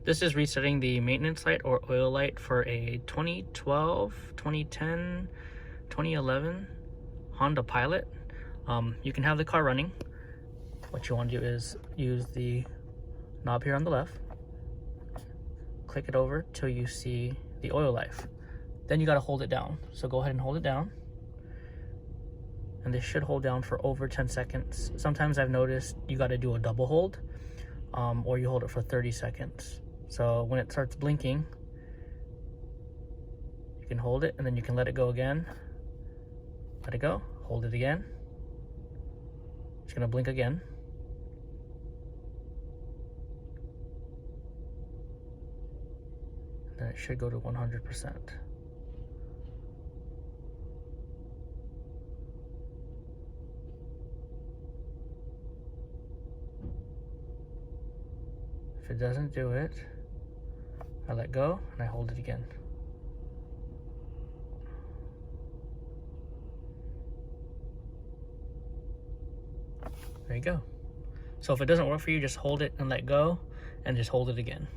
This is resetting the maintenance light or oil light for a 2012, 2010, 2011 Honda Pilot. You can have the car running. What you want to do is use the knob here on the left, click it over till you see the oil life. Then you got to hold it down. So go ahead and hold it down. And this should hold down for over 10 seconds. Sometimes I've noticed you got to do a double hold, or you hold it for 30 seconds. So when it starts blinking, you can hold it and then you can let it go again. Let it go, hold it again. It's gonna blink again. And then it should go to 100%. If it doesn't do it, I let go and I hold it again. There you go. So if it doesn't work for you, just hold it and let go and just hold it again.